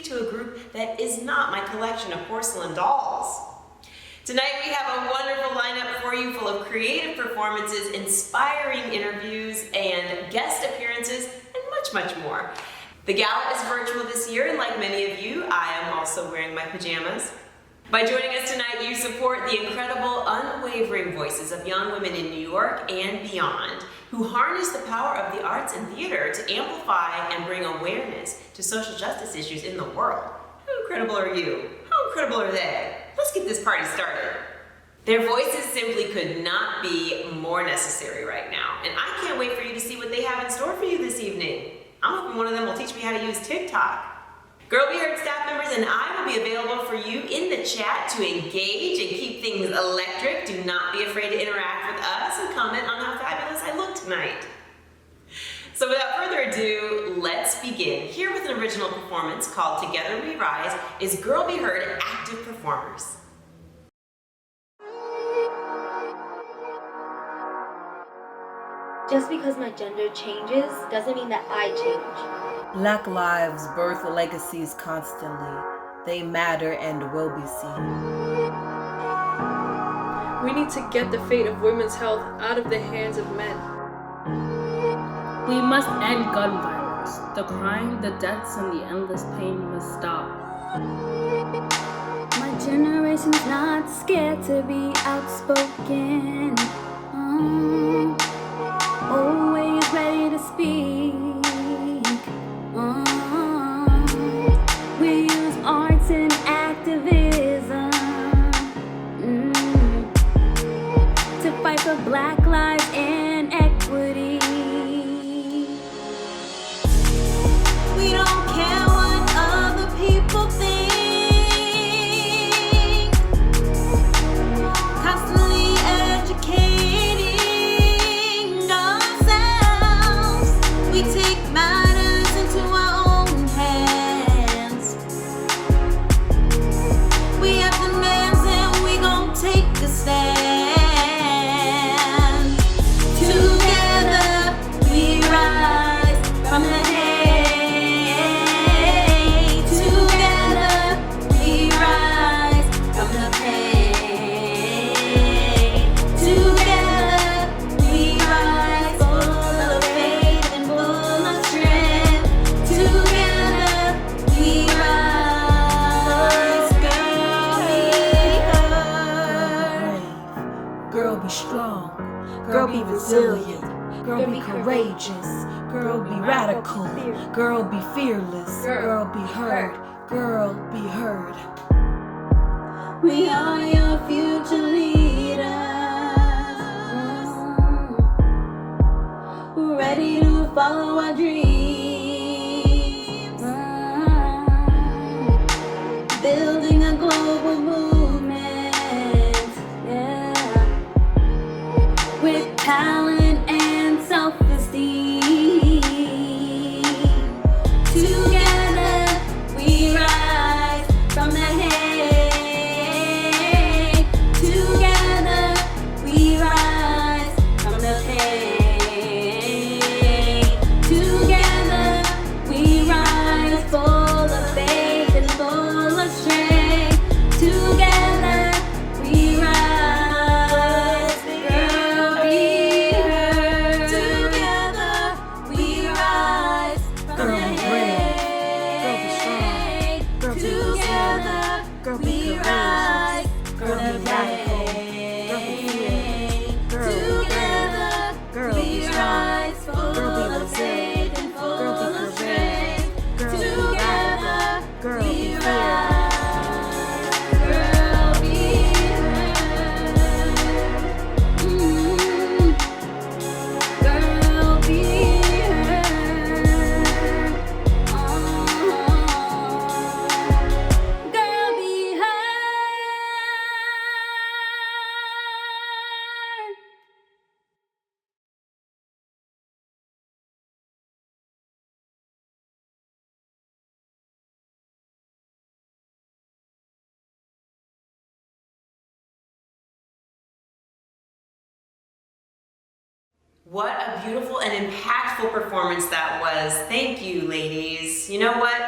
to a group that is not my collection of porcelain dolls. Tonight we have a wonderful lineup for you full of creative performances, inspiring interviews, and guest appearances, and much, much more. The gala is virtual this year, and like many of you, I am also wearing my pajamas. By joining us tonight, you support the incredible, unwavering voices of young women in New York and beyond, who harness the power of the arts and theater to amplify and bring awareness to social justice issues in the world. How incredible are you? How incredible are they? Let's get this party started. Their voices simply could not be more necessary right now, and I can't wait for you to see what they have in store for you this evening. I'm hoping one of them will teach me how to use TikTok. GirlBeHeard staff members and I will be available for you in the chat to engage and keep things electric. Do not be afraid to interact with us and comment on how fabulous I look tonight. So without further ado, let's begin. Here with an original performance called Together We Rise is GirlBeHeard active performers. Just because my gender changes doesn't mean that I change. Black lives birth legacies constantly. They matter and will be seen. We need to get the fate of women's health out of the hands of men. We must end gun violence. The crime, the deaths, and the endless pain must stop. My generation's not scared to be outspoken. Always ready to speak. We use arts and activism to fight for Black lives and equity. We don't care what other people think. Constantly educating ourselves. We take matters into our own hands. We have demands and we gon' take a stand. Together we rise from the hate. Together we rise from the pain. Together we rise full of faith and full of strength. Together we rise. Girl, be strong. Girl, be resilient. Girl, be courageous. Girl, be radical. Girl, be fearless. Girl, be heard. Girl, be heard. We are your future leaders, ready to follow our dreams, building a global movement, yeah, with talent and self-esteem. Together we rise from the hate. Together we rise from the pain. Together we rise full of faith and full of strength. Together we rise. Girl, be heard. Together we rise from the hate. Girl, be strong. Girl, be resilient. Girl, be We rise Girl, from be the radical. Girl, be fearless. Girl, Together Girl, we be strong. rise full Girl, be of resilient. faith and Girl, full be of strength. Girl, be Together Girl, we be fearless. rise. Girl, be heard. Girl, be heard. Girl, be heard. What a beautiful and impactful performance that was. Thank you, ladies. You know what?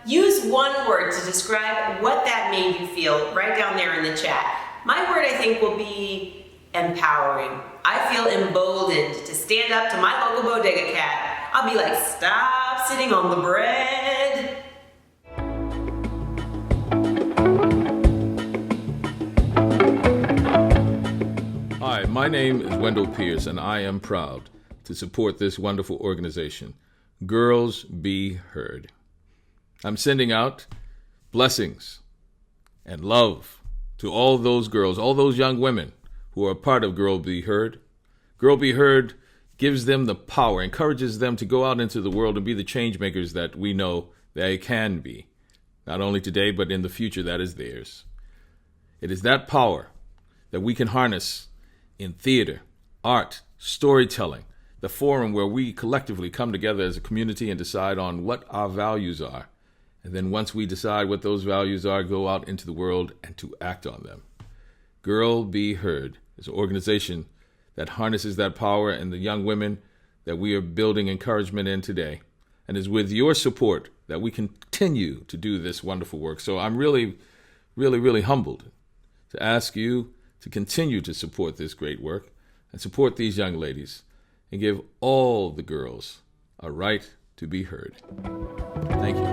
use one word to describe what that made you feel right down there in the chat. My word, I think, will be empowering. I feel emboldened to stand up to my local bodega cat. I'll be like, stop sitting on the bread. Hi, my name is Wendell Pierce, and I am proud to support this wonderful organization, GirlBeHeard. I'm sending out blessings and love to all those girls, all those young women who are a part of GirlBeHeard. GirlBeHeard gives them the power, encourages them to go out into the world and be the change makers that we know they can be, not only today, but in the future that is theirs. It is that power that we can harness in theater, art, storytelling, the forum where we collectively come together as a community and decide on what our values are. And then once we decide what those values are, go out into the world and to act on them. GirlBeHeard is an organization that harnesses that power and the young women that we are building encouragement in today. And it's with your support that we continue to do this wonderful work. So I'm really, really, really humbled to ask you to continue to support this great work and support these young ladies and give all the girls a right to be heard. Thank you.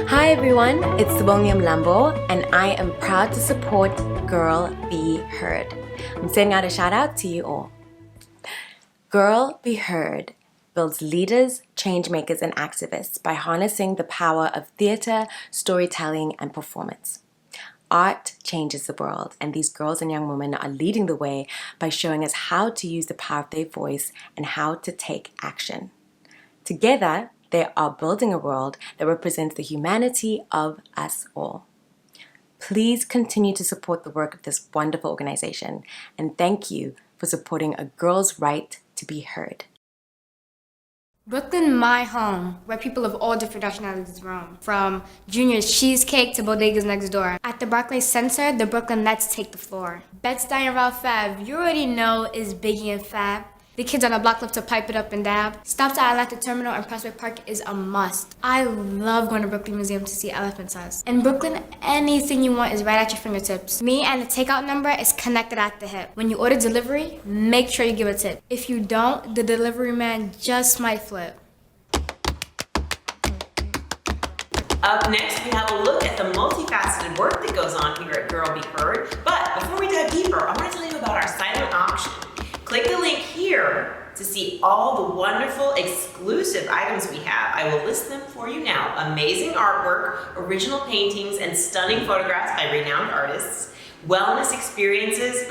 Hi everyone, it's William Lambo, and I am proud to support GirlBeHeard. I'm sending out a shout out to you all. GirlBeHeard builds leaders, change makers, and activists by harnessing the power of theater, storytelling, and performance. Art changes the world, and these girls and young women are leading the way by showing us how to use the power of their voice and how to take action. Together, they are building a world that represents the humanity of us all. Please continue to support the work of this wonderful organization, and thank you for supporting a girl's right to be heard. Brooklyn, my home, where people of all different nationalities roam. From Junior's Cheesecake to bodegas next door. At the Barclays Center, the Brooklyn Nets take the floor. Bed-Stuy and Ralph Fab, you already know is Biggie and Fab. The kids on the block love to pipe it up and dab. Stops at Atlantic Terminal and Prospect Park is a must. I love going to Brooklyn Museum to see elephant size. In Brooklyn, anything you want is right at your fingertips. Me and the takeout number is connected at the hip. When you order delivery, make sure you give a tip. If you don't, the delivery man just might flip. Up next, we have a look at the multifaceted work that goes on here at GirlBeHeard. But before we dive deeper, I want to tell you about our silent auction. Click the link here to see all the wonderful exclusive items we have. I will list them for you now. Amazing artwork, original paintings, and stunning photographs by renowned artists. Wellness experiences,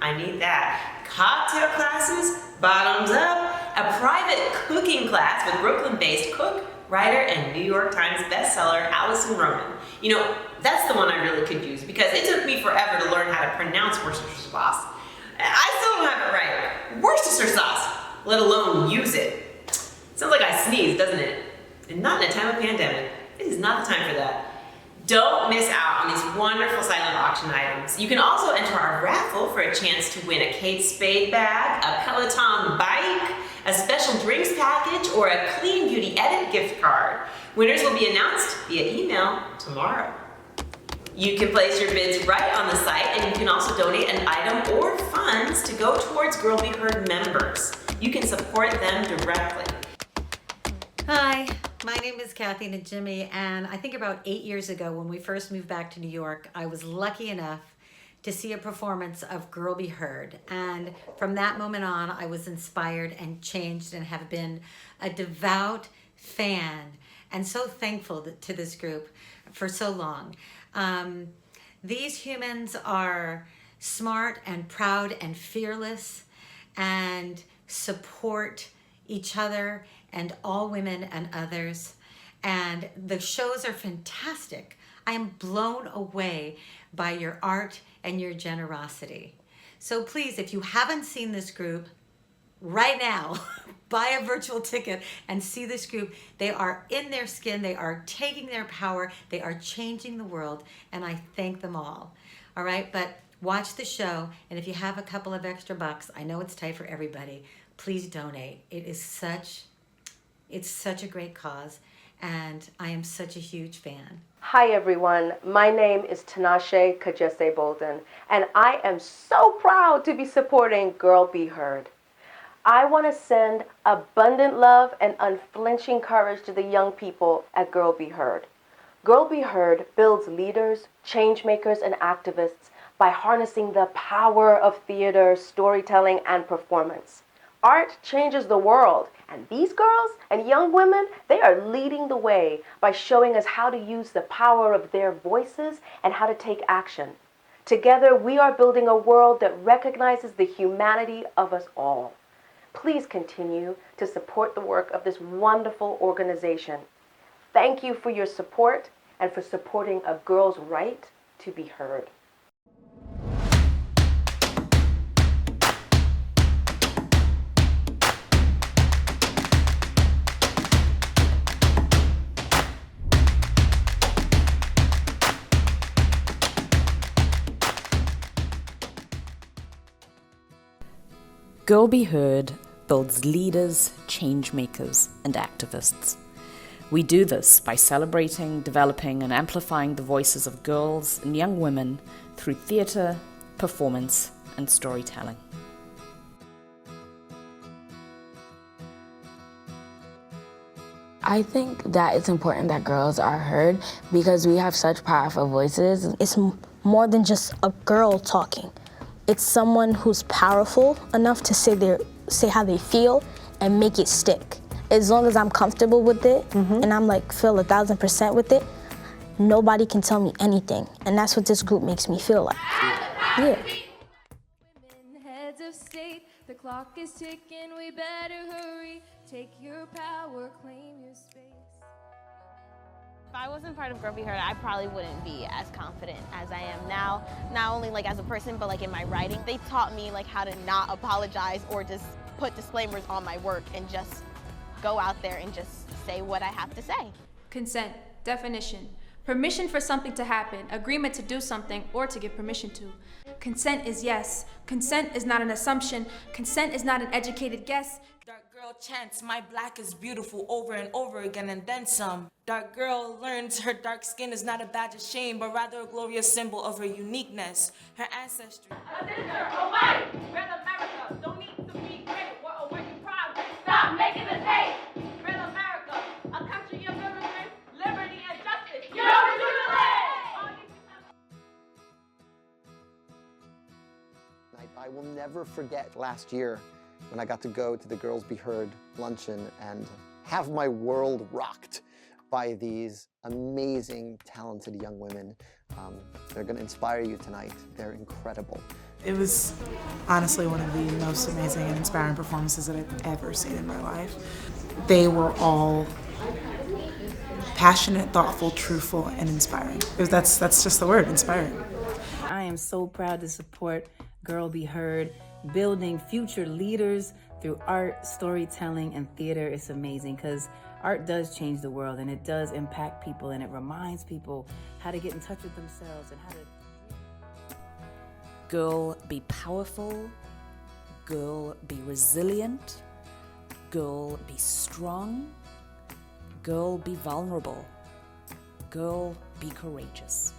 I need that. Cocktail classes, bottoms up. A private cooking class with Brooklyn-based cook, writer, and New York Times bestseller Allison Roman. You know, that's the one I really could use because it took me forever to learn how to pronounce Worcestershire sauce. I still don't have it right. Worcestershire sauce, let alone use it. Sounds like I sneezed, doesn't it? And not in a time of pandemic. It is not the time for that. Don't miss out on these wonderful silent auction items. You can also enter our raffle for a chance to win a Kate Spade bag, a Peloton bike, a special drinks package, or a Clean Beauty Edit gift card. Winners will be announced via email tomorrow. You can place your bids right on the site, and you can also donate an item or funds to go towards GirlBeHeard members. You can support them directly. Hi, my name is Kathy Najimy, and I think about 8 years ago when we first moved back to New York, I was lucky enough to see a performance of GirlBeHeard. And from that moment on, I was inspired and changed and have been a devout fan and so thankful to this group for so long. These humans are smart and proud and fearless and support each other and all women and others. And the shows are fantastic. I am blown away by your art and your generosity. So please, if you haven't seen this group, right now, buy a virtual ticket and see this group. They are in their skin, they are taking their power, they are changing the world, and I thank them all. All right, but watch the show, and if you have a couple of extra bucks, I know it's tight for everybody, please donate. It's such a great cause, and I am such a huge fan. Hi everyone, my name is Tinashe Kajese Bolden, and I am so proud to be supporting GirlBeHeard. I want to send abundant love and unflinching courage to the young people at GirlBeHeard. GirlBeHeard builds leaders, change makers, and activists by harnessing the power of theater, storytelling, and performance. Art changes the world, and these girls and young women, they are leading the way by showing us how to use the power of their voices and how to take action. Together, we are building a world that recognizes the humanity of us all. Please continue to support the work of this wonderful organization. Thank you for your support and for supporting a girl's right to be heard. GirlBeHeard builds leaders, change makers, and activists. We do this by celebrating, developing, and amplifying the voices of girls and young women through theater, performance, and storytelling. I think that it's important that girls are heard because we have such powerful voices. It's more than just a girl talking. It's someone who's powerful enough to say how they feel and make it stick. As long as I'm comfortable with it and I'm feel 1000% with it, nobody can tell me anything. And that's what this group makes me feel like. Yeah. Heads of state, the clock is ticking, we better hurry. Take your power, claim your space. If I wasn't part of GirlBeHeard, I probably wouldn't be as confident as I am now. Not only as a person, but in my writing. They taught me how to not apologize or just put disclaimers on my work and just go out there and just say what I have to say. Consent, definition. Permission for something to happen, agreement to do something or to give permission to. Consent is yes. Consent is not an assumption. Consent is not an educated guess. Dark girl chants, my black is beautiful over and over again and then some. Dark girl learns her dark skin is not a badge of shame, but rather a glorious symbol of her uniqueness, her ancestry. A sister, a white, red America, don't need to be great, what a working progress. Stop making us hate. Red America, a country of immigrants, liberty and justice. You know what you I will never forget last year when I got to go to the GirlBeHeard luncheon and have my world rocked by these amazing, talented young women. They're going to inspire you tonight. They're incredible. It was honestly one of the most amazing and inspiring performances that I've ever seen in my life. They were all passionate, thoughtful, truthful, and inspiring. That's just the word, inspiring. I am so proud to support GirlBeHeard, building future leaders through art, storytelling, and theater. It's amazing because art does change the world and it does impact people and it reminds people how to get in touch with themselves and how to... Girl, be powerful. Girl, be resilient. Girl, be strong. Girl, be vulnerable. Girl, be courageous.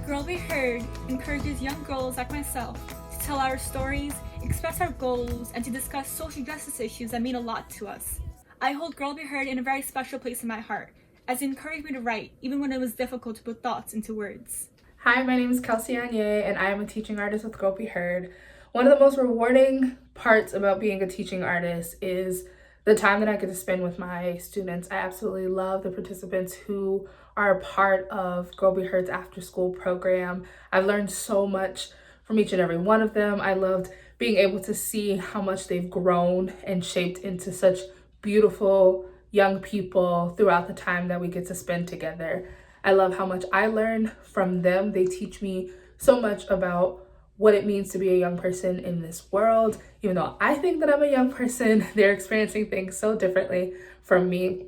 GirlBeHeard encourages young girls like myself to tell our stories, express our goals, and to discuss social justice issues that mean a lot to us. I hold GirlBeHeard in a very special place in my heart, as it encouraged me to write, even when it was difficult to put thoughts into words. Hi, my name is Kelsey Anye, and I am a teaching artist with GirlBeHeard. One of the most rewarding parts about being a teaching artist is the time that I get to spend with my students. I absolutely love the participants who are a part of GirlBeHeard's after-school program. I've learned so much from each and every one of them. I loved being able to see how much they've grown and shaped into such beautiful young people throughout the time that we get to spend together. I love how much I learn from them. They teach me so much about what it means to be a young person in this world. Even though I think that I'm a young person, they're experiencing things so differently from me.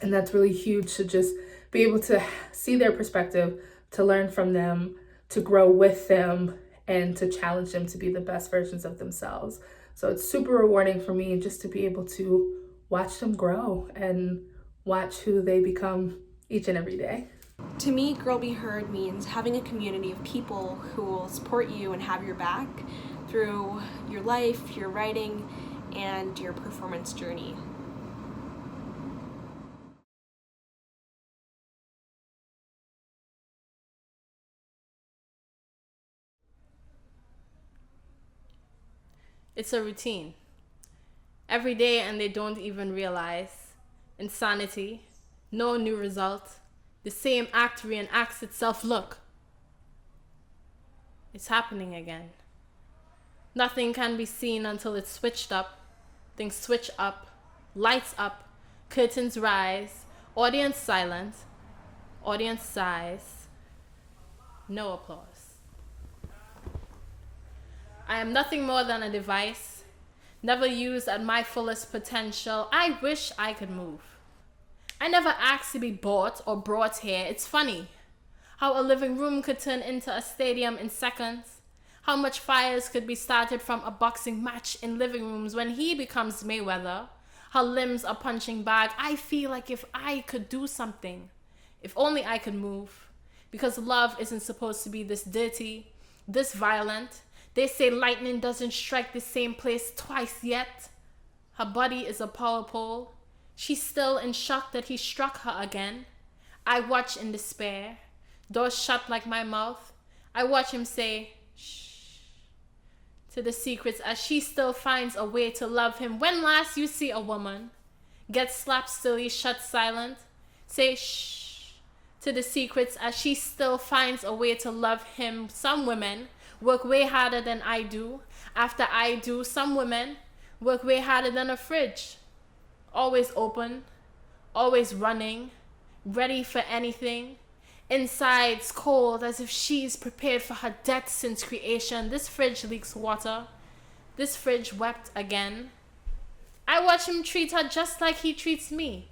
And that's really huge to just be able to see their perspective, to learn from them, to grow with them, and to challenge them to be the best versions of themselves. So it's super rewarding for me just to be able to watch them grow and watch who they become each and every day. To me, Girl Be Heard means having a community of people who will support you and have your back through your life, your writing, and your performance journey. It's a routine. Every day, and they don't even realize. Insanity. No new result. The same act reenacts itself. Look. It's happening again. Nothing can be seen until it's switched up. Things switch up. Lights up. Curtains rise. Audience silent. Audience sighs. No applause. I am nothing more than a device, never used at my fullest potential. I wish I could move. I never asked to be bought or brought here. It's funny how a living room could turn into a stadium in seconds. How much fires could be started from a boxing match in living rooms when he becomes Mayweather. How limbs are punching bag. I feel like if I could do something, if only I could move. Because love isn't supposed to be this dirty, this violent. They say lightning doesn't strike the same place twice yet. Her body is a power pole. She's still in shock that he struck her again. I watch in despair. Doors shut like my mouth. I watch him say, shh, to the secrets as she still finds a way to love him. When last you see a woman get slapped still, he shuts silent. Say shh, to the secrets as she still finds a way to love him. Some women work way harder than I do. After I do, some women work way harder than a fridge. Always open, always running, ready for anything. Inside's cold as if she's prepared for her death since creation. This fridge leaks water. This fridge wept again. I watch him treat her just like he treats me.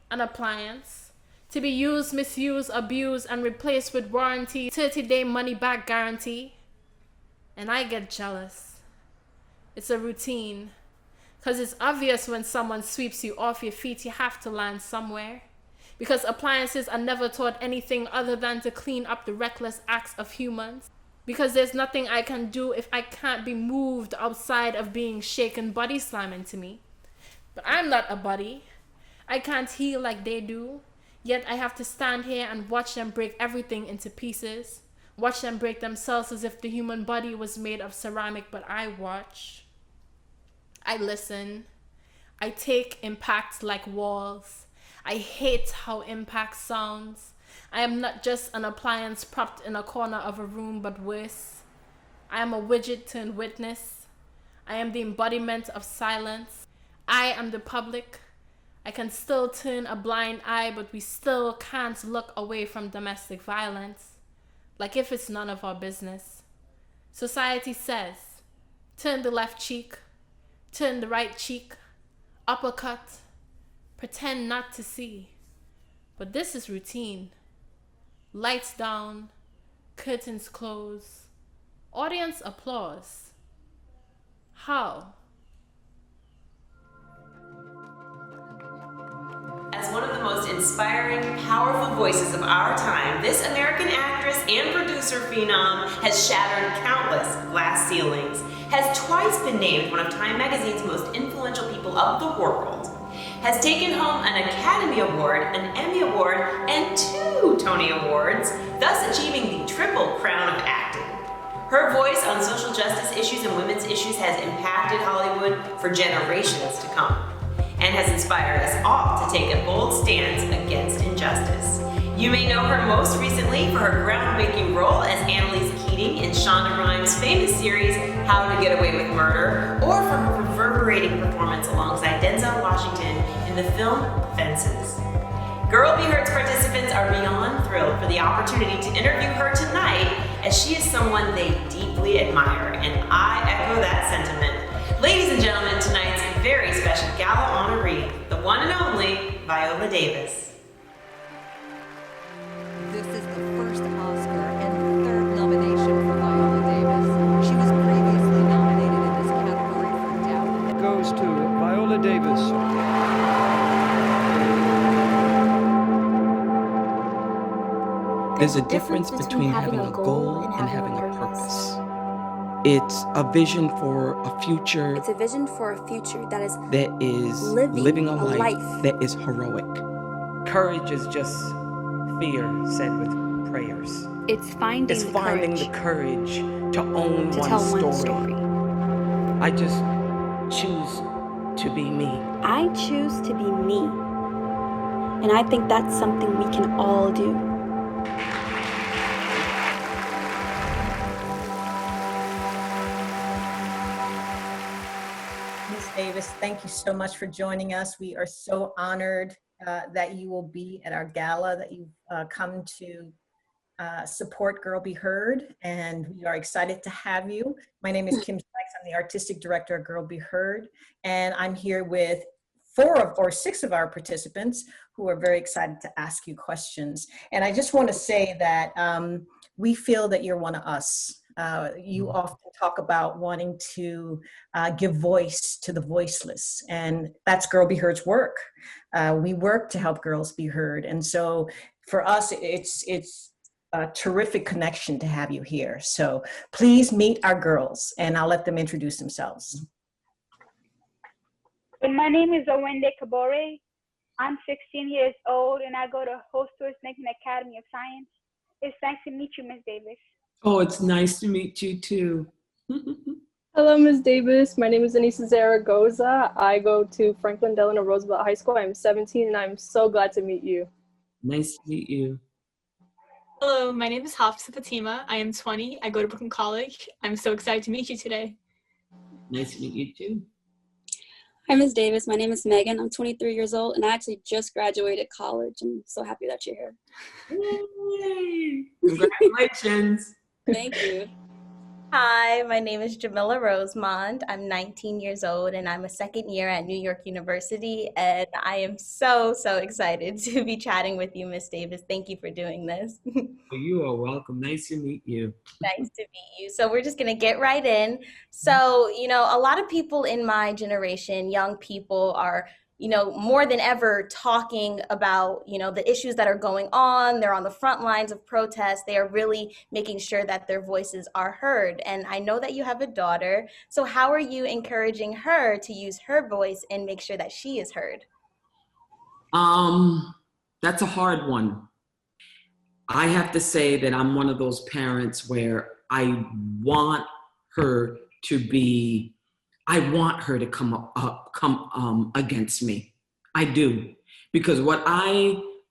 An appliance. To be used, misused, abused, and replaced with warranty, 30-day money-back guarantee. And I get jealous. It's a routine. Because it's obvious when someone sweeps you off your feet, you have to land somewhere. Because appliances are never taught anything other than to clean up the reckless acts of humans. Because there's nothing I can do if I can't be moved outside of being shaken body slamming to me. But I'm not a body. I can't heal like they do. Yet I have to stand here and watch them break everything into pieces. Watch them break themselves as if the human body was made of ceramic, but I watch. I listen. I take impacts like walls. I hate how impact sounds. I am not just an appliance propped in a corner of a room, but worse. I am a widget turned witness. I am the embodiment of silence. I am the public. I can still turn a blind eye, but we still can't look away from domestic violence. Like if it's none of our business. Society says, turn the left cheek, turn the right cheek, uppercut, pretend not to see. But this is routine. Lights down, curtains close, audience applause. How? As one of the most inspiring, powerful voices of our time, this American actress and producer phenom has shattered countless glass ceilings, has twice been named one of Time Magazine's most influential people of the world, has taken home an Academy Award, an Emmy Award, and 2 Tony Awards, thus achieving the triple crown of acting. Her voice on social justice issues and women's issues has impacted Hollywood for generations to come, and has inspired us all to take a bold stance against injustice. You may know her most recently for her groundbreaking role as Annalise Keating in Shonda Rhimes' famous series, How to Get Away with Murder, or for her reverberating performance alongside Denzel Washington in the film Fences. GirlBeHeard's participants are beyond thrilled for the opportunity to interview her tonight, as she is someone they deeply admire, and I echo that sentiment. Ladies and gentlemen, tonight's very special Gala honoree, the one and only Viola Davis. This is the first Oscar and 3rd nomination for Viola Davis. She was previously nominated in this category for There's a difference between having a goal and having a purpose. It's a vision for a future. It's a vision for a future that is living a life that is heroic. Courage is just fear said with prayers. It's finding the courage to own one story. I just choose to be me. I choose to be me. And I think that's something we can all do. Ms. Davis, thank you so much for joining us. We are so honored that you will be at our gala, that you've come to support Girl Be Heard, and we are excited to have you. My name is Kim Sykes. I'm the artistic director of Girl Be Heard, and I'm here with 6 of our participants who are very excited to ask you questions. And I just want to say that we feel that you're one of us. You often talk about wanting to give voice to the voiceless, and that's Girl Be Heard's work. We work to help girls be heard, and so for us, it's a terrific connection to have you here. So please meet our girls, and I'll let them introduce themselves. My name is Owende Kabore. I'm 16 years old, and I go to Hosters Lincoln Academy of Science. It's nice to meet you, Ms. Davis. Oh, it's nice to meet you too. Hello, Ms. Davis. My name is Anissa Zaragoza. I go to Franklin Delano Roosevelt High School. I'm 17, and I'm so glad to meet you. Nice to meet you. Hello, my name is Hafsa Fatima. I am 20. I go to Brooklyn College. I'm so excited to meet you today. Nice to meet you too. Hi, Ms. Davis. My name is Megan. I'm 23 years old, and I actually just graduated college. I'm so happy that you're here. Yay! Congratulations. Thank you. Hi, my name is Jamila Rosemond. I'm 19 years old, and I'm a second year at New York University, and I am so excited to be chatting with you, Miss Davis. Thank you for doing this. You are welcome. Nice to meet you. Nice to meet you. So we're just going to get right in. So, a lot of people in my generation, young people, are more than ever talking about, the issues that are going on. They're on the front lines of protest. They are really making sure that their voices are heard. And I know that you have a daughter. So how are you encouraging her to use her voice and make sure that she is heard? That's a hard one. I have to say that I'm one of those parents where I want her to come against me. I do. Because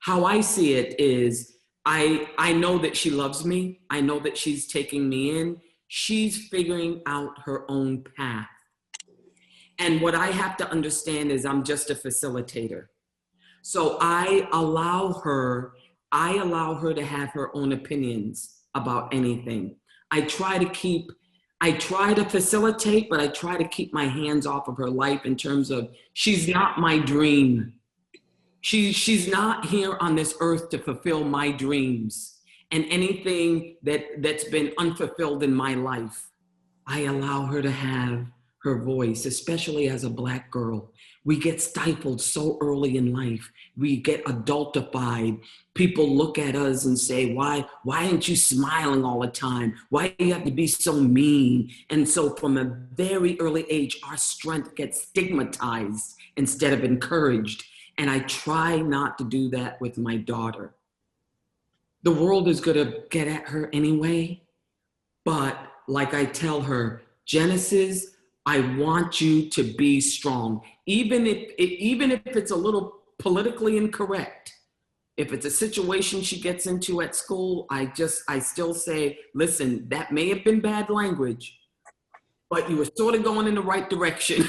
how I see it is, I know that she loves me. I know that she's taking me in. She's figuring out her own path. And what I have to understand is I'm just a facilitator. So I allow her to have her own opinions about anything. I try to facilitate, but I try to keep my hands off of her life in terms of she's not my dream. She's not here on this earth to fulfill my dreams. And anything that's been unfulfilled in my life, I allow her to have her voice, especially as a Black girl. We get stifled so early in life. We get adultified. People look at us and say, why aren't you smiling all the time? Why do you have to be so mean? And so from a very early age, our strength gets stigmatized instead of encouraged. And I try not to do that with my daughter. The world is gonna get at her anyway. But like I tell her, Genesis, I want you to be strong. Even if it's a little politically incorrect, if it's a situation she gets into at school, I still say, listen, that may have been bad language, but you were sort of going in the right direction.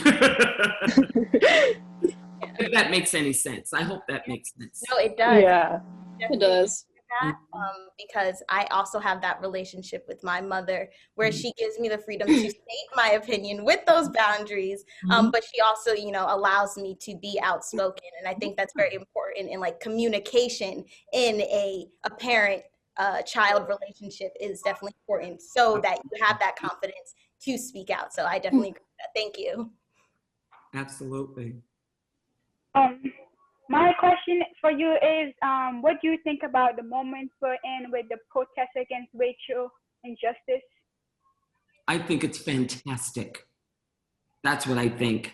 If that makes any sense. I hope that makes sense. No, it does. Yeah, it does. That, because I also have that relationship with my mother where she gives me the freedom to state my opinion with those boundaries, but she also, allows me to be outspoken. And I think that's very important in communication in a parent child relationship is definitely important so that you have that confidence to speak out. So I definitely agree with that. Thank you. Absolutely. My question for you is, what do you think about the moment we're in with the protests against racial injustice? I think it's fantastic. That's what I think.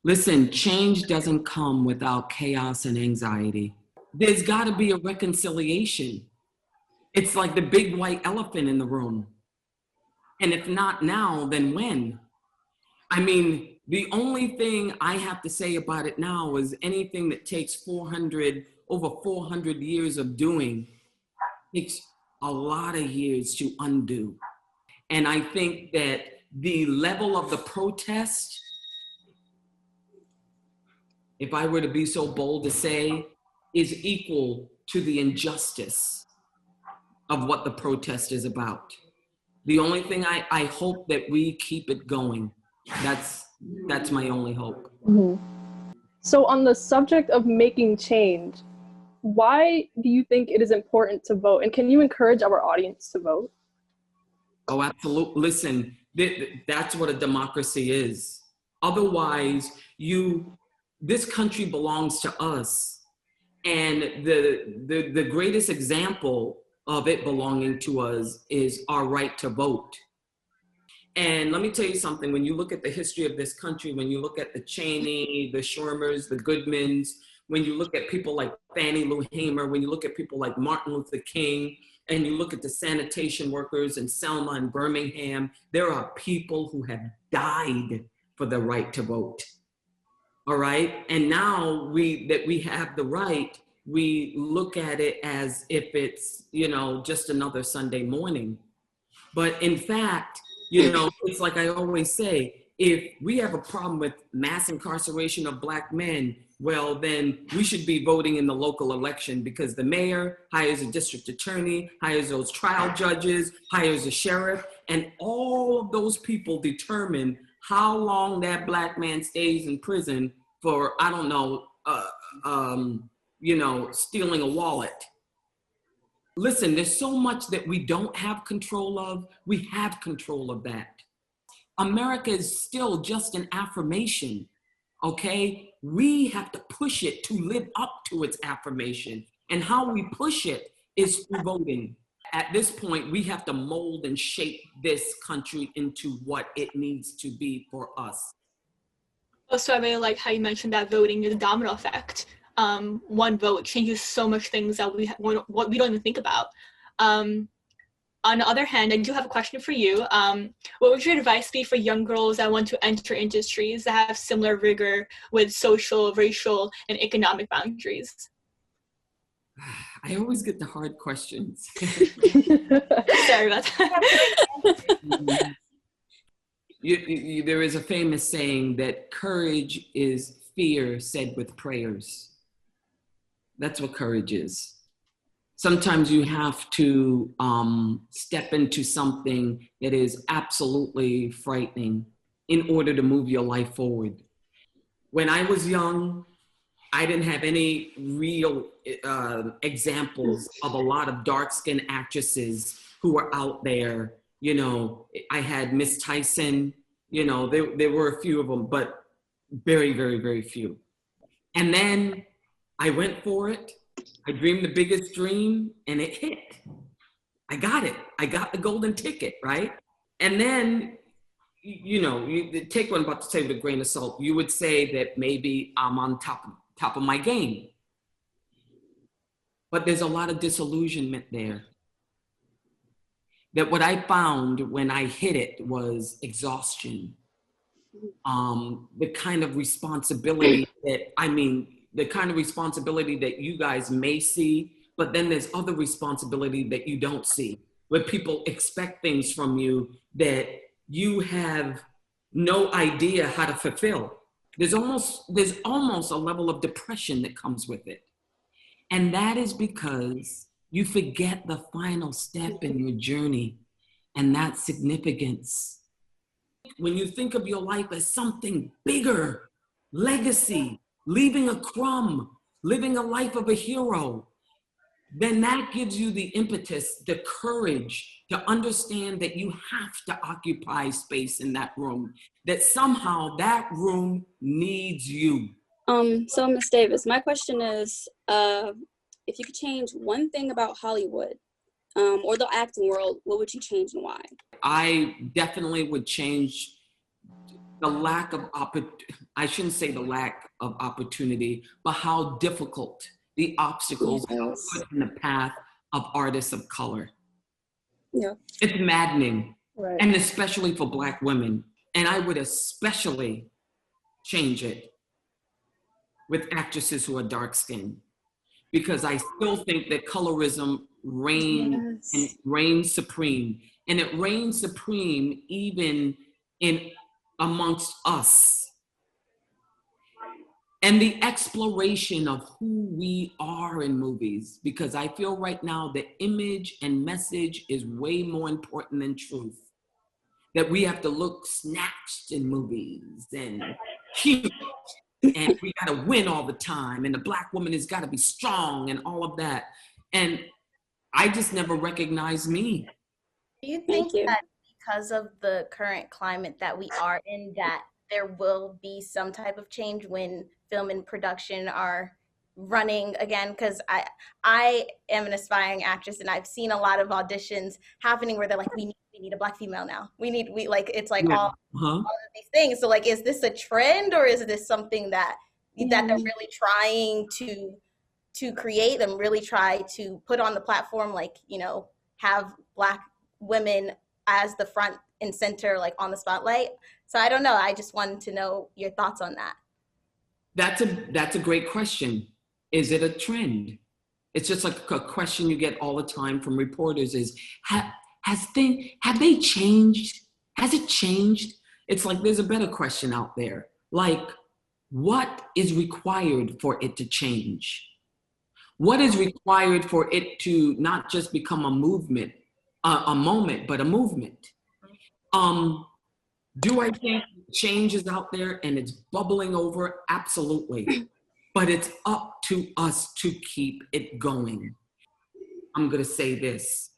Listen, change doesn't come without chaos and anxiety. There's got to be a reconciliation. It's like the big white elephant in the room. And if not now, then when? I mean, the only thing I have to say about it now is anything that takes over 400 years of doing takes a lot of years to undo. And I think that the level of the protest, if I were to be so bold to say, is equal to the injustice of what the protest is about. The only thing I hope that we keep it going. That's my only hope. Mm-hmm. So on the subject of making change, why do you think it is important to vote? And can you encourage our audience to vote? Oh, absolutely. Listen, that's what a democracy is. Otherwise, this country belongs to us. And the greatest example of it belonging to us is our right to vote. And let me tell you something, when you look at the history of this country, when you look at the Cheney, the Shermers, the Goodmans, when you look at people like Fannie Lou Hamer, when you look at people like Martin Luther King, and you look at the sanitation workers in Selma and Birmingham, there are people who have died for the right to vote. All right? And now that we have the right, we look at it as if it's, just another Sunday morning. But in fact, it's like I always say, if we have a problem with mass incarceration of Black men, well, then we should be voting in the local election, because the mayor hires a district attorney, hires those trial judges, hires a sheriff, and all of those people determine how long that Black man stays in prison for, I don't know, stealing a wallet. Listen, there's so much that we don't have control of. We have control of that. America is still just an affirmation, okay? We have to push it to live up to its affirmation. And how we push it is through voting. At this point, we have to mold and shape this country into what it needs to be for us. Also, I really like how you mentioned that voting is a domino effect. One vote changes so much things that we don't even think about. On the other hand, I do have a question for you. What would your advice be for young girls that want to enter industries that have similar rigor with social, racial, and economic boundaries? I always get the hard questions. Sorry about that. There is a famous saying that courage is fear said with prayers. That's what courage is. Sometimes you have to step into something that is absolutely frightening in order to move your life forward. When I was young, I didn't have any real examples of a lot of dark-skinned actresses who were out there. I had Miss Tyson, there were a few of them, but very, very, very few. And then I went for it. I dreamed the biggest dream, and it hit. I got it. I got the golden ticket, right? And then, you take what I'm about to say with a grain of salt. You would say that maybe I'm on top of my game. But there's a lot of disillusionment there. That what I found when I hit it was exhaustion. The kind of responsibility that you guys may see, but then there's other responsibility that you don't see, where people expect things from you that you have no idea how to fulfill. There's almost a level of depression that comes with it. And that is because you forget the final step in your journey, and that's significance. When you think of your life as something bigger, legacy, leaving a crumb, living a life of a hero, then that gives you the impetus, the courage to understand that you have to occupy space in that room, that somehow that room needs you. So Ms. Davis, my question is, if you could change one thing about Hollywood, or the acting world, what would you change and why? I definitely would change the lack of I shouldn't say the lack of opportunity, but how difficult the obstacles are put in the path of artists of color. Yeah. It's maddening, Right. and especially for Black women. And I would especially change it with actresses who are dark-skinned, because I still think that colorism reigns and reigns supreme, and it reigns supreme even in amongst us. And the exploration of who we are in movies, because I feel right now the image and message is way more important than truth. That we have to look snatched in movies and cute, and we gotta win all the time, and the Black woman has gotta be strong and all of that. And I just never recognized me. Do you think that because of the current climate that we are in, that there will be some type of change when film and production are running again? Because I am an aspiring actress, and I've seen a lot of auditions happening where they're like, we need a Black female now. It's like all of these things. So like, is this a trend, or is this something that they're really trying to create and really try to put on the platform, like, you know, have Black women as the front and center, like on the spotlight? So I don't know. I just wanted to know your thoughts on that. That's a great question. Is it a trend? It's just like a question you get all the time from reporters is, have they changed? Has it changed? It's like, there's a better question out there. Like, what is required for it to change? What is required for it to not just become a movement, a moment, but a movement? Do I think change is out there and it's bubbling over? Absolutely. But it's up to us to keep it going. I'm gonna say this.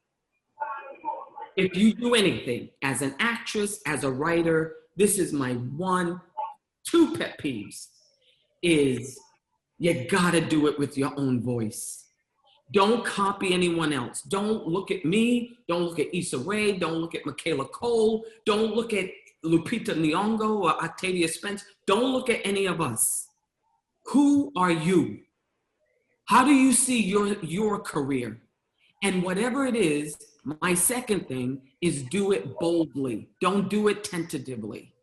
If you do anything as an actress, as a writer, this is my two pet peeves, is you gotta do it with your own voice. Don't copy anyone else. Don't look at me. Don't look at Issa Rae. Don't look at Michaela Cole. Don't look at Lupita Nyong'o or Octavia Spence. Don't look at any of us. Who are you? How do you see your career? And whatever it is, my second thing is do it boldly. Don't do it tentatively.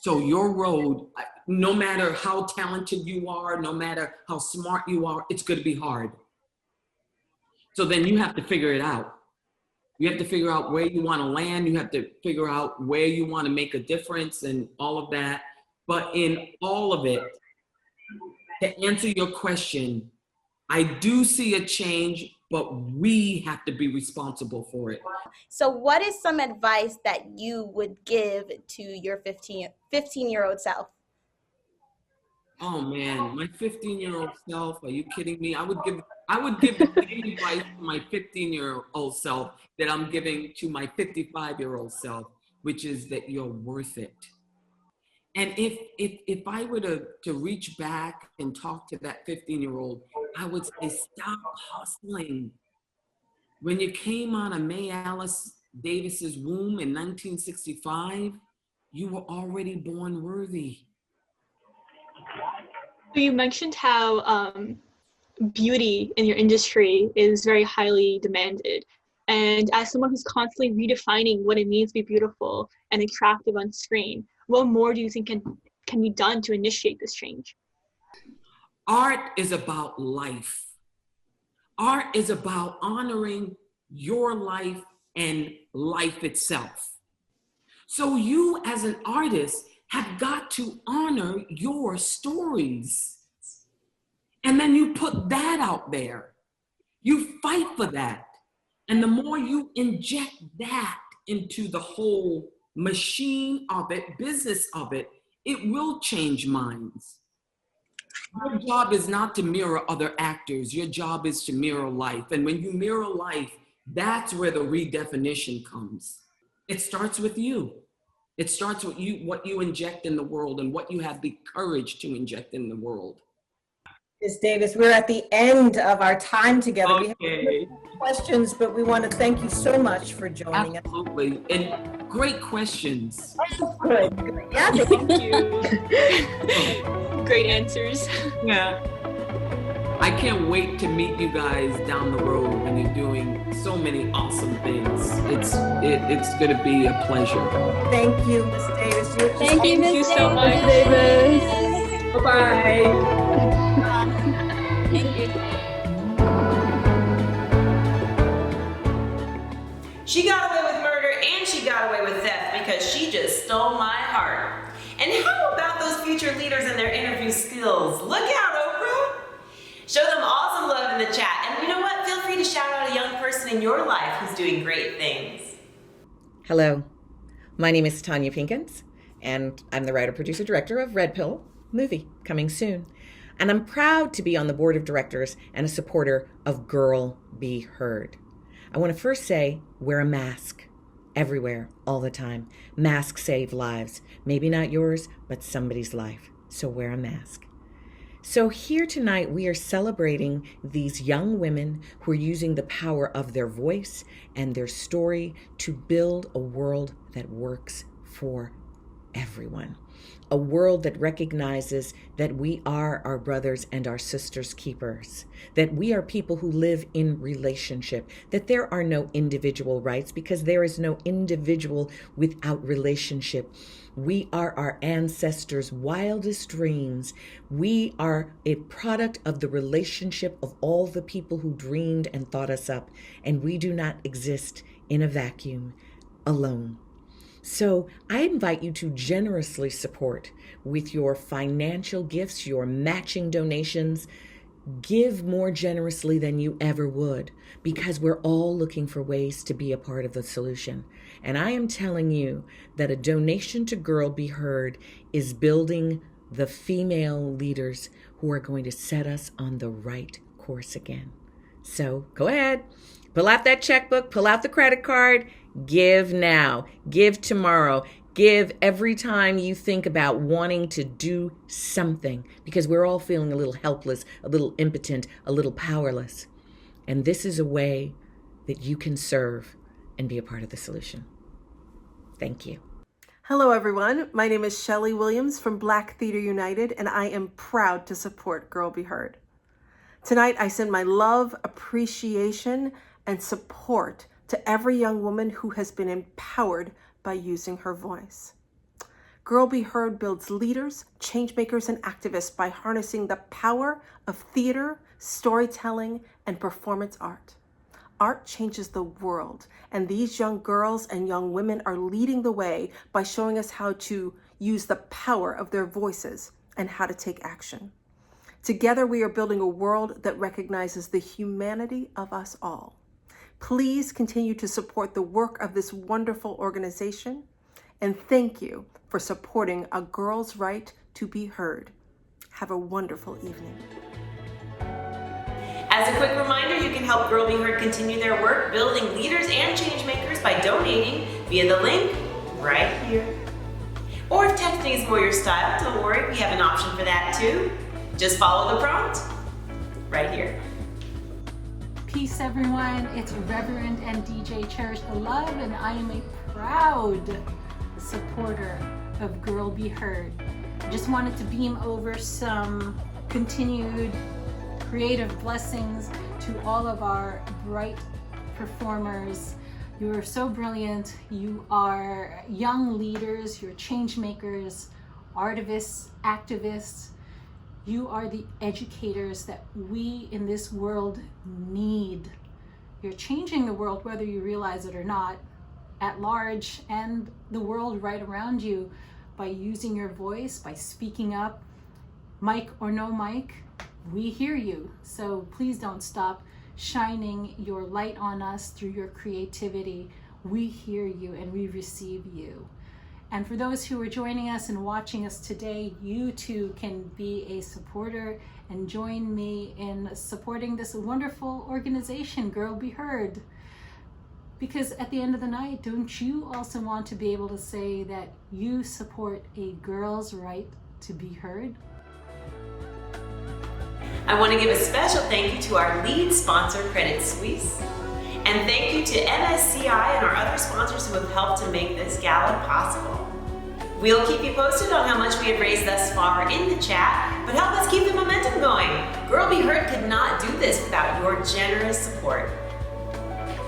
So your road, no matter how talented you are, no matter how smart you are, it's going to be hard. So then you have to figure it out. You have to figure out where you want to land. You have to figure out where you want to make a difference and all of that. But in all of it, to answer your question, I do see a change, but we have to be responsible for it. So what is some advice that you would give to your 15-year-old self? Oh man, my 15-year-old self, are you kidding me? I would give the same advice to my 15-year-old self that I'm giving to my 55-year-old self, which is that you're worth it. And if I were to reach back and talk to that 15-year-old, I would say, stop hustling. When you came out of May Alice Davis's womb in 1965, you were already born worthy. So you mentioned how beauty in your industry is very highly demanded. And as someone who's constantly redefining what it means to be beautiful and attractive on screen, what more do you think can be done to initiate this change? Art is about life. Art is about honoring your life and life itself. So you as an artist have got to honor your stories. And then you put that out there. You fight for that. And the more you inject that into the whole machine of it, business of it, it will change minds. Your job is not to mirror other actors. Your job is to mirror life. And when you mirror life, that's where the redefinition comes. It starts with you. It starts with you, what you inject in the world and what you have the courage to inject in the world. Ms. Davis, we're at the end of our time together. Okay. We have questions, but we want to thank you so much for joining us. Absolutely. And great questions. Oh, good. Yeah, thank you. Great answers. Yeah. I can't wait to meet you guys down the road when you're doing so many awesome things. It's going to be a pleasure. Thank you, Ms. Davis. Thank you, Ms. so much. Davis. Bye-bye. Thank you. She got away with murder and she got away with theft because she just stole my heart. And how about those future leaders and their interview skills? Look out, Oprah! Show them awesome love in the chat. And you know what? Feel free to shout out a young person in your life who's doing great things. Hello, my name is Tanya Pinkins, and I'm the writer, producer, director of Red Pill movie coming soon. And I'm proud to be on the board of directors and a supporter of GirlBeHeard. I want to first say, wear a mask everywhere, all the time. Masks save lives. Maybe not yours, but somebody's life. So wear a mask. So here tonight, we are celebrating these young women who are using the power of their voice and their story to build a world that works for everyone. A world that recognizes that we are our brothers and our sisters' keepers, that we are people who live in relationship, that there are no individual rights because there is no individual without relationship. We are our ancestors' wildest dreams. We are a product of the relationship of all the people who dreamed and thought us up, and we do not exist in a vacuum alone. So I invite you to generously support with your financial gifts, your matching donations. Give more generously than you ever would, because we're all looking for ways to be a part of the solution. And I am telling you that a donation to GirlBeHeard is building the female leaders who are going to set us on the right course again. So go ahead, pull out that checkbook, pull out the credit card, give now, give tomorrow, give every time you think about wanting to do something, because we're all feeling a little helpless, a little impotent, a little powerless. And this is a way that you can serve and be a part of the solution. Thank you. Hello, everyone. My name is Shelley Williams from Black Theater United, and I am proud to support GirlBeHeard. Tonight, I send my love, appreciation, and support to every young woman who has been empowered by using her voice. GirlBeHeard builds leaders, changemakers, and activists by harnessing the power of theater, storytelling, and performance art. Art changes the world, and these young girls and young women are leading the way by showing us how to use the power of their voices and how to take action. Together, we are building a world that recognizes the humanity of us all. Please continue to support the work of this wonderful organization, and thank you for supporting a girl's right to be heard. Have a wonderful evening. As a quick reminder, you can help GirlBeHeard continue their work building leaders and changemakers by donating via the link right here. Or if texting is more your style, don't worry, we have an option for that too. Just follow the prompt right here. Peace, everyone. It's Reverend and DJ Cherish the Love, and I am a proud supporter of GirlBeHeard. I just wanted to beam over some continued creative blessings to all of our bright performers. You are so brilliant. You are young leaders, you're change makers, artivists, activists. You are the educators that we in this world need. You're changing the world, whether you realize it or not, at large, and the world right around you by using your voice, by speaking up, mic or no mic. We hear you. So please don't stop shining your light on us through your creativity. We hear you and we receive you. And for those who are joining us and watching us today, you too can be a supporter and join me in supporting this wonderful organization, GirlBeHeard. Because at the end of the night, don't you also want to be able to say that you support a girl's right to be heard? I want to give a special thank you to our lead sponsor, Credit Suisse. And thank you to MSCI and our other sponsors who have helped to make this gala possible. We'll keep you posted on how much we have raised thus far in the chat, but help us keep the momentum going. GirlBeHeard could not do this without your generous support.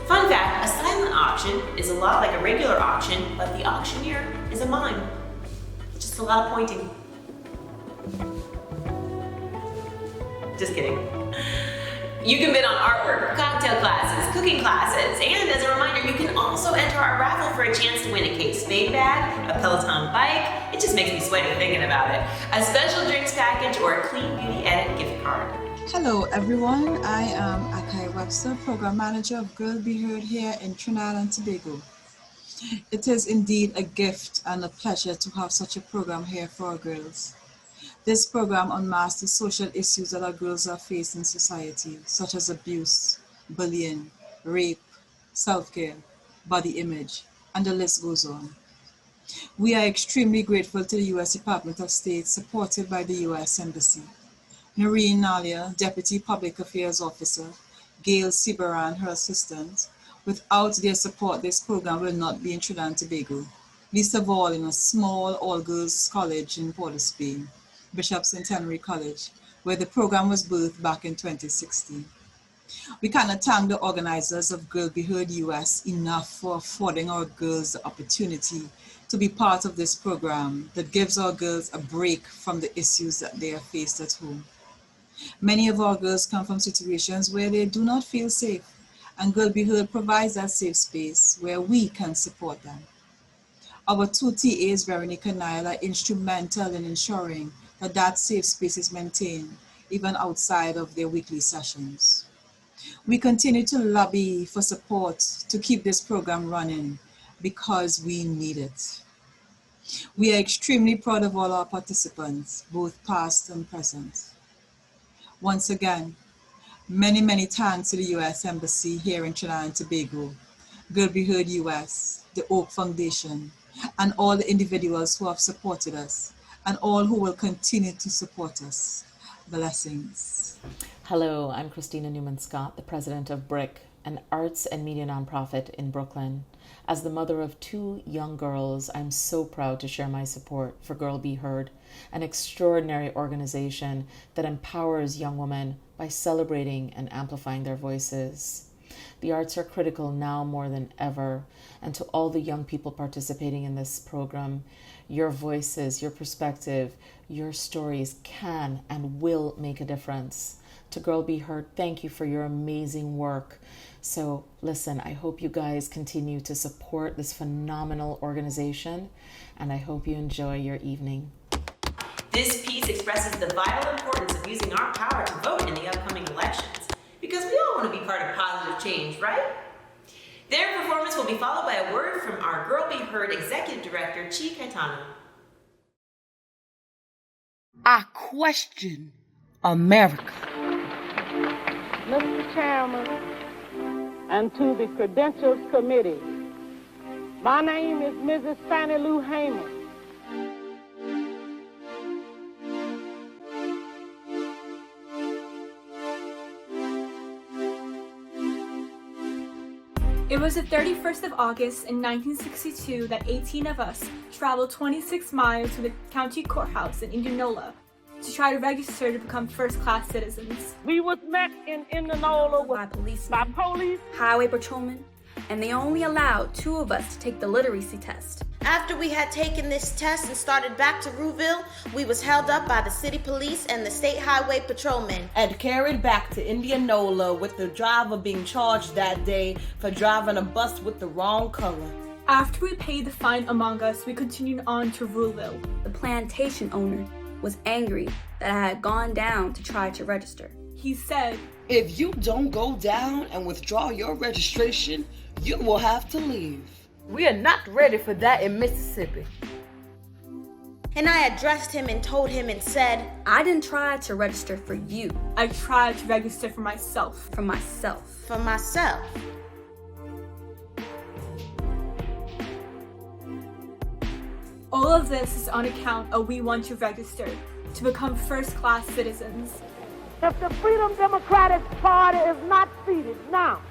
Fun fact, a silent auction is a lot like a regular auction, but the auctioneer is a mime. Just a lot of pointing. Just kidding. You can bid on artwork, cocktail classes, cooking classes, and as a reminder, you can also enter our raffle for a chance to win a Kate Spade bag, a Peloton bike, it just makes me sweaty thinking about it, a special drinks package, or a Clean Beauty Edit gift card. Hello everyone, I am Akai Webster, Program Manager of GirlBeHeard here in Trinidad and Tobago. It is indeed a gift and a pleasure to have such a program here for our girls. This program unmasks the social issues that our girls are facing in society, such as abuse, bullying, rape, self-care, body image, and the list goes on. We are extremely grateful to the U.S. Department of State, supported by the U.S. Embassy. Noreen Nalia, Deputy Public Affairs Officer, Gail Sibaran, her assistant. Without their support, this program will not be in Trinidad and Tobago, least of all in a small all-girls college in Port of Spain, Bishop St. Henry College, where the program was birthed back in 2016. We cannot thank the organizers of GirlBeHeard US enough for affording our girls the opportunity to be part of this program that gives our girls a break from the issues that they are faced at home. Many of our girls come from situations where they do not feel safe, and GirlBeHeard provides that safe space where we can support them. Our two TAs, Veronica and Niall, are instrumental in ensuring that safe space is maintained even outside of their weekly sessions. We continue to lobby for support to keep this program running because we need it. We are extremely proud of all our participants, both past and present. Once again, many thanks to the U.S. Embassy here in Trinidad and Tobago, GirlBeHeard US, the Oak Foundation, and all the individuals who have supported us, and all who will continue to support us. Blessings. Hello, I'm Christina Newman-Scott, the president of BRIC, an arts and media nonprofit in Brooklyn. As the mother of two young girls, I'm so proud to share my support for GirlBeHeard, an extraordinary organization that empowers young women by celebrating and amplifying their voices. The arts are critical now more than ever, and to all the young people participating in this program, your voices, your perspective, your stories can and will make a difference. To GirlBeHeard, thank you for your amazing work. So listen, I hope you guys continue to support this phenomenal organization, and I hope you enjoy your evening. This piece expresses the vital importance of using our power to vote in the upcoming elections, because we all want to be part of positive change, right? Their performance will be followed by a word from our GirlBeHeard Executive Director, Chi Caetano. I question America. Mr. Chairman, and to the Credentials Committee, my name is Mrs. Fannie Lou Hamer. It was the 31st of August in 1962 that 18 of us traveled 26 miles to the county courthouse in Indianola to try to register to become first-class citizens. We was met in Indianola by police, highway patrolmen, and they only allowed 2 of us to take the literacy test. After we had taken this test and started back to Rouville, we was held up by the city police and the state highway patrolmen and carried back to Indianola, with the driver being charged that day for driving a bus with the wrong color. After we paid the fine among us, we continued on to Rouville. The plantation owner was angry that I had gone down to try to register. He said, "If you don't go down and withdraw your registration, you will have to leave. We are not ready for that in Mississippi." And I addressed him and told him and said, "I didn't try to register for you. I tried to register for myself." For myself. For myself. All of this is on account of we want to register to become first-class citizens. If the Freedom Democratic Party is not seated now,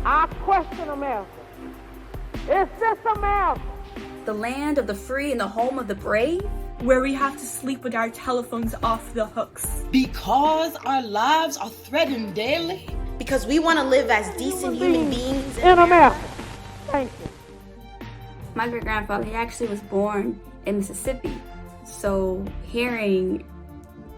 I question America. Is this America? The land of the free and the home of the brave? Where we have to sleep with our telephones off the hooks. Because our lives are threatened daily. Because we want to live as decent human beings in America. Thank you. My great-grandfather, he actually was born in Mississippi. So hearing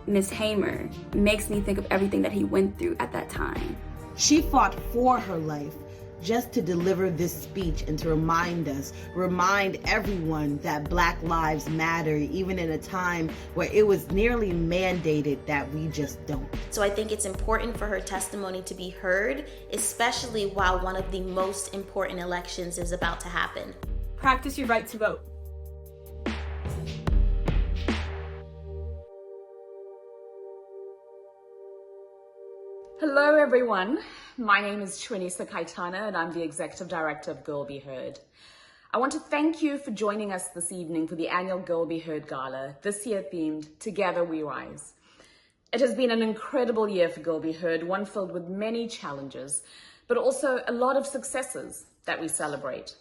Miss Hamer makes me think of everything that he went through at that time. She fought for her life just to deliver this speech and to remind everyone that Black lives matter, even in a time where it was nearly mandated that we just don't. So I think it's important for her testimony to be heard, especially while one of the most important elections is about to happen. Practice your right to vote. Hello everyone, my name is Chwenisa Kaitana and I'm the Executive Director of GirlBeHeard. I want to thank you for joining us this evening for the annual GirlBeHeard Gala, this year themed Together We Rise. It has been an incredible year for GirlBeHeard, one filled with many challenges, but also a lot of successes that we celebrate.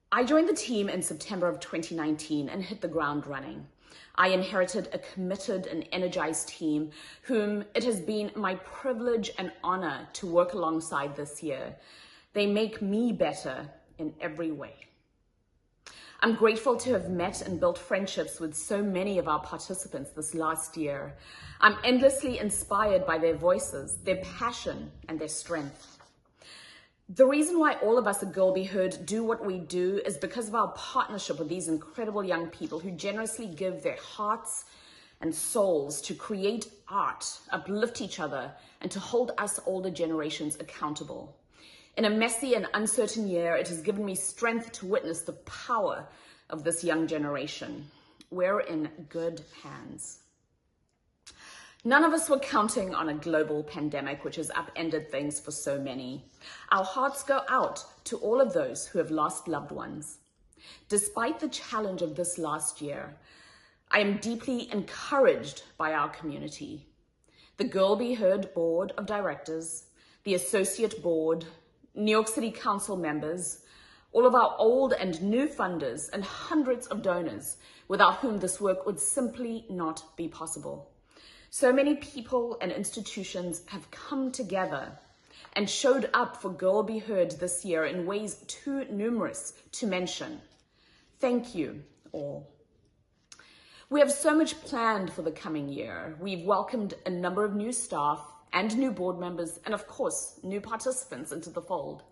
I joined the team in September of 2019 and hit the ground running. I inherited a committed and energized team whom it has been my privilege and honor to work alongside this year. They make me better in every way. I'm grateful to have met and built friendships with so many of our participants this last year. I'm endlessly inspired by their voices, their passion, and their strength. The reason why all of us at GirlBeHeard do what we do is because of our partnership with these incredible young people who generously give their hearts and souls to create art, uplift each other, and to hold us older generations accountable. In a messy and uncertain year, it has given me strength to witness the power of this young generation. We're in good hands. None of us were counting on a global pandemic which has upended things for so many. Our hearts go out to all of those who have lost loved ones. Despite the challenge of this last year, I am deeply encouraged by our community. The GirlBeHeard Board of Directors, the Associate Board, New York City Council members, all of our old and new funders, and hundreds of donors without whom this work would simply not be possible. So many people and institutions have come together and showed up for GirlBeHeard this year in ways too numerous to mention. Thank you all. We have so much planned for the coming year. We've welcomed a number of new staff and new board members, and of course, new participants into the fold.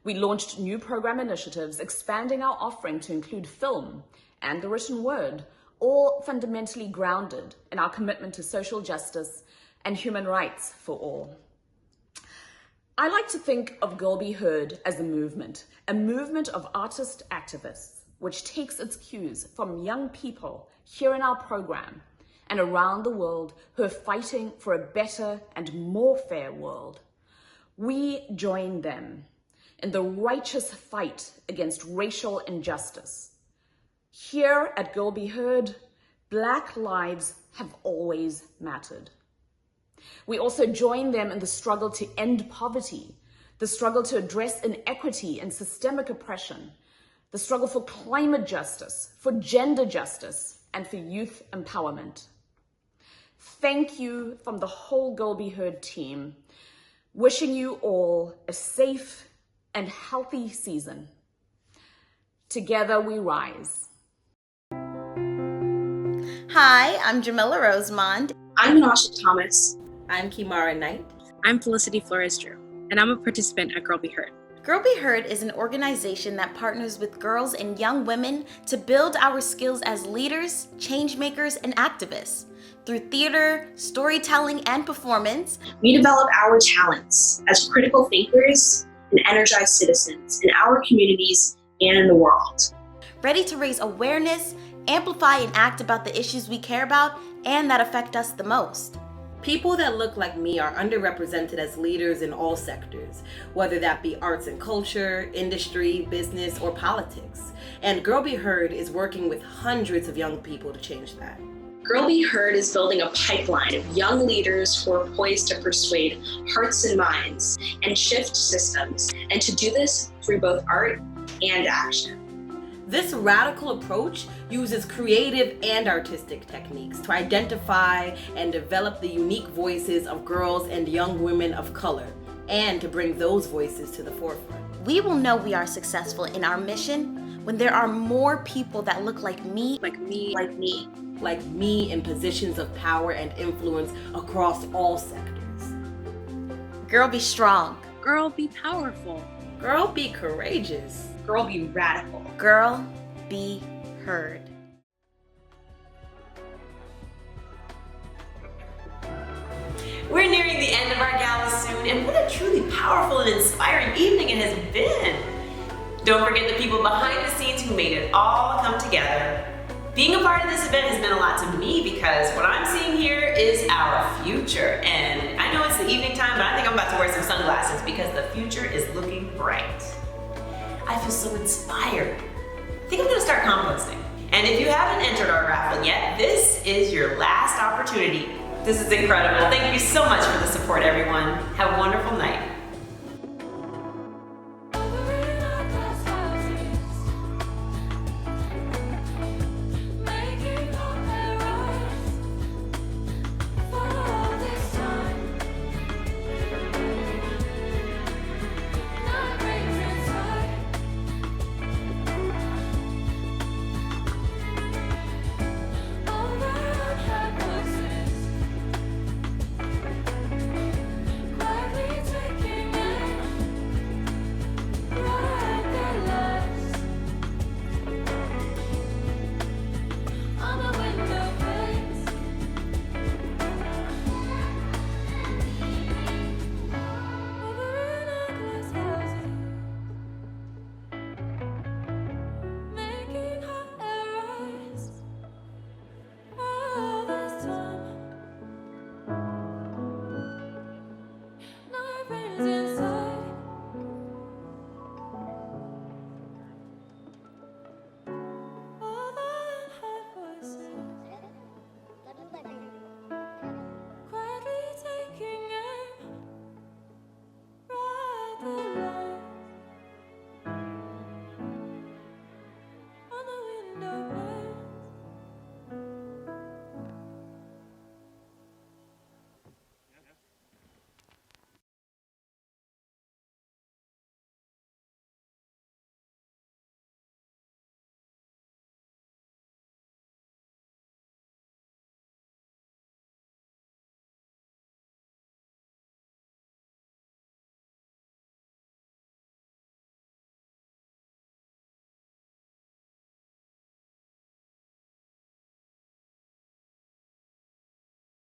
We launched new program initiatives, expanding our offering to include film and the written word, all fundamentally grounded in our commitment to social justice and human rights for all. I like to think of GirlBeHeard as a movement of artist activists, which takes its cues from young people here in our program and around the world who are fighting for a better and more fair world. We join them in the righteous fight against racial injustice. Here at GirlBeHeard, Black lives have always mattered. We also join them in the struggle to end poverty, the struggle to address inequity and systemic oppression, the struggle for climate justice, for gender justice, and for youth empowerment. Thank you from the whole GirlBeHeard team, wishing you all a safe and healthy season. Together we rise. Hi, I'm Jamila Rosemond. I'm Nasha Thomas. I'm Kimara Knight. I'm Felicity Flores-Drew, and I'm a participant at GirlBeHeard. GirlBeHeard is an organization that partners with girls and young women to build our skills as leaders, change makers, and activists. Through theater, storytelling, and performance, we develop our talents as critical thinkers and energized citizens in our communities and in the world. Ready to raise awareness, amplify and act about the issues we care about and that affect us the most. People that look like me are underrepresented as leaders in all sectors, whether that be arts and culture, industry, business, or politics. And GirlBeHeard is working with hundreds of young people to change that. GirlBeHeard is building a pipeline of young leaders who are poised to persuade hearts and minds and shift systems, and to do this through both art and action. This radical approach uses creative and artistic techniques to identify and develop the unique voices of girls and young women of color, and to bring those voices to the forefront. We will know we are successful in our mission when there are more people that look like me, like me in positions of power and influence across all sectors. Girl, be strong. Girl, be powerful. Girl, be courageous. Girl, be radical. Girl, be heard. We're nearing the end of our gala soon, and what a truly powerful and inspiring evening it has been. Don't forget the people behind the scenes who made it all come together. Being a part of this event has meant a lot to me because what I'm seeing here is our future. And I know it's the evening time, but I think I'm about to wear some sunglasses because the future is looking bright. I feel so inspired. I think I'm gonna start composting. And if you haven't entered our raffle yet, this is your last opportunity. This is incredible. Thank you so much for the support, everyone. Have